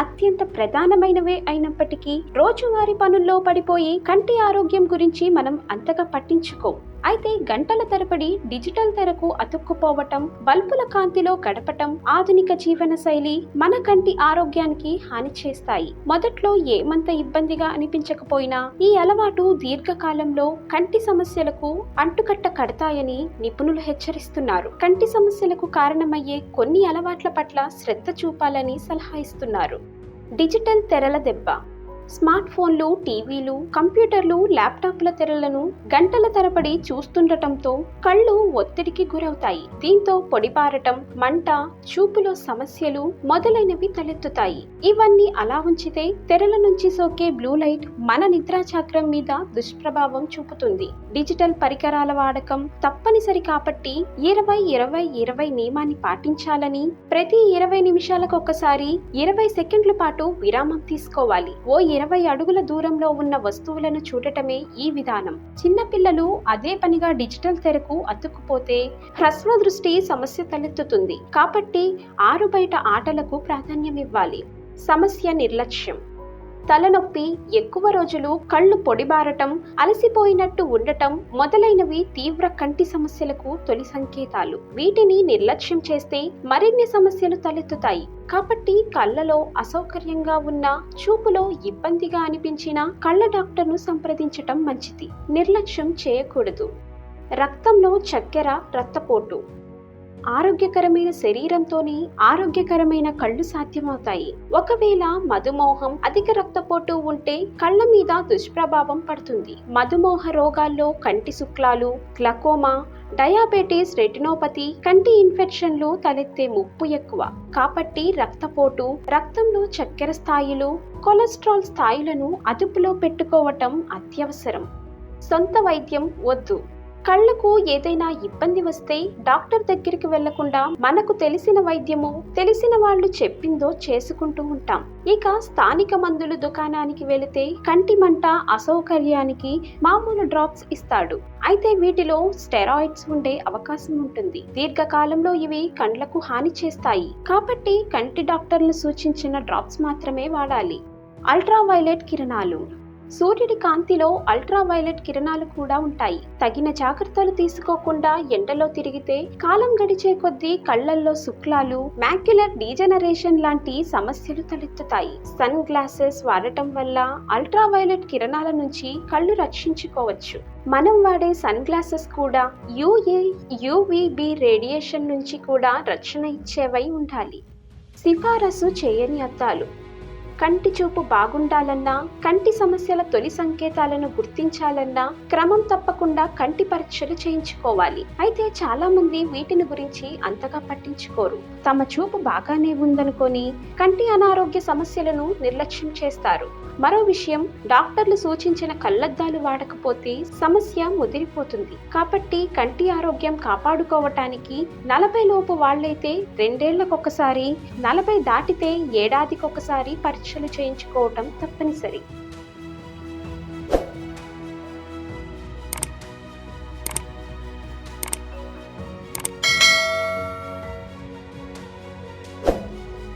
అత్యంత ప్రధానమైనవే అయినప్పటికీ రోజువారీ పనుల్లో పడిపోయి కంటి ఆరోగ్యం గురించి మనం అంతగా పట్టించుకోం. అయితే గంటల తరబడి డిజిటల్ తెరకు అతుక్కుపోవటం, బల్బుల కాంతిలో గడపటం ఆధునిక జీవన శైలి మన కంటి ఆరోగ్యానికి హాని చేస్తాయి. మొదట్లో ఏమంత ఇబ్బందిగా అనిపించకపోయినా ఈ అలవాటు దీర్ఘకాలంలో కంటి సమస్యలకు అంటుకట్ట కడతాయని నిపుణులు హెచ్చరిస్తున్నారు. కంటి సమస్యలకు కారణమయ్యే కొన్ని అలవాట్ల పట్ల శ్రద్ధ చూపాలని సలహా ఇస్తున్నారు. డిజిటల్ తెరల దెబ్బ. స్మార్ట్ ఫోన్లు, టీవీలు, కంప్యూటర్లు, ల్యాప్టాప్ల తెరలను గంటల తరబడి చూస్తుండటంతో కళ్ళు ఒత్తిడికి గురవుతాయి. దీంతో పొడిబారటం, మంట, చూపులో సమస్యలు మొదలైనవి తలెత్తుతాయి. ఇవన్నీ అలా ఉంచితే తెరల నుంచి సోకే బ్లూ లైట్ మన నిద్రాచక్రం మీద దుష్ప్రభావం చూపుతుంది. డిజిటల్ పరికరాల వాడకం తప్పనిసరి కాబట్టి 20-20-20 నియమాన్ని పాటించాలని, ప్రతి 20 నిమిషాలకు ఒకసారి 20 సెకండ్ల పాటు విరామం తీసుకోవాలి. 20 అడుగుల దూరంలో ఉన్న వస్తువులను చూడటమే ఈ విధానం. చిన్నపిల్లలు అదే పనిగా డిజిటల్ తెరకు అతుక్కుపోతే హ్రస్వ దృష్టి సమస్య తలెత్తుతుంది. కాబట్టి ఆరు బయట ఆటలకు ప్రాధాన్యం ఇవ్వాలి. సమస్య నిర్లక్ష్యం. తలనొప్పి, ఎక్కువ రోజులు కళ్ళు పొడిబారటం, అలసిపోయినట్టు ఉండటం మొదలైనవి తీవ్ర కంటి సమస్యలకు తొలి సంకేతాలు. వీటిని నిర్లక్ష్యం చేస్తే మరిన్ని సమస్యలు తలెత్తుతాయి. కాబట్టి కళ్ళలో అసౌకర్యంగా ఉన్నా, చూపులో ఇబ్బందిగా అనిపించినా కళ్ళ డాక్టర్ను సంప్రదించటం మంచిది. నిర్లక్ష్యం చేయకూడదు. రక్తంలో చక్కెర, రక్తపోటు. ఆరోగ్యకరమైన శరీరంతోనే ఆరోగ్యకరమైన కళ్ళు సాధ్యమవుతాయి. ఒకవేళ మధుమేహం, అధిక రక్తపోటు ఉంటే కళ్ళ మీద దుష్ప్రభావం పడుతుంది. మధుమేహ రోగాల్లో కంటి శుక్లాలు, గ్లకోమా, డయాబెటీస్, రెటినోపతి, కంటి ఇన్ఫెక్షన్లు తలెత్తే ముప్పు ఎక్కువ. కాబట్టి రక్తపోటు, రక్తంలో చక్కెర స్థాయిలు, కొలెస్ట్రాల్ స్థాయిలను అదుపులో పెట్టుకోవటం అత్యవసరం. సొంత వైద్యం వద్దు. కళ్లకు ఏదైనా ఇబ్బంది వస్తే డాక్టర్ దగ్గరికి వెళ్లకుండా మనకు తెలిసిన వైద్యమో, తెలిసిన వాళ్ళు చెప్పిందో చేసుకుంటూ ఉంటాం. ఇక స్థానిక మందుల దుకాణానికి వెళితే కంటి మంట, అసౌకర్యానికి మామూలు డ్రాప్స్ ఇస్తాడు. అయితే వీటిలో స్టెరాయిడ్స్ ఉండే అవకాశం ఉంటుంది. దీర్ఘకాలంలో ఇవి కండ్లకు హాని చేస్తాయి. కాబట్టి కంటి డాక్టర్లు సూచించిన డ్రాప్స్ మాత్రమే వాడాలి. అల్ట్రావైలెట్ కిరణాలు. సూర్యుడి కాంతిలో అల్ట్రావైలెట్ కిరణాలు కూడా ఉంటాయి. తగిన జాగ్రత్తలు తీసుకోకుండా ఎండలో తిరిగితే కాలం గడిచే కొద్దీ కళ్లల్లో శుక్లాలు, మాక్యులర్ డీజనరేషన్ లాంటి సమస్యలు తలెత్తుతాయి. సన్ గ్లాసెస్ వాడటం వల్ల అల్ట్రావైలెట్ కిరణాల నుంచి కళ్ళు రక్షించుకోవచ్చు. మనం వాడే సన్ గ్లాసెస్ కూడా యూఏ, యూవీబీ రేడియేషన్ నుంచి కూడా రక్షణ ఇచ్చేవై ఉండాలి. సిఫారసు చేయని అద్దాలు. కంటి చూపు బాగుండాలన్నా, కంటి సమస్యల తొలి సంకేతాలను గుర్తించాలన్నా క్రమం తప్పకుండా కంటి పరీక్షలు చేయించుకోవాలి. అయితే చాలా మంది వీటిని గురించి అంతగా పట్టించుకోరు. తమ చూపు బాగానే ఉందనుకొని కంటి అనారోగ్య సమస్యలను నిర్లక్ష్యం చేస్తారు. మరో విషయం, డాక్టర్లు సూచించిన కళ్లద్దాలు వాడకపోతే సమస్య ముదిరిపోతుంది. కాబట్టి కంటి ఆరోగ్యం కాపాడుకోవటానికి 40 లోపు వాళ్ళైతే 2 ఏళ్లకొకసారి, 40 దాటితే ఏడాదికొకసారి పరీక్షలు చేయించుకోవటం తప్పనిసరి.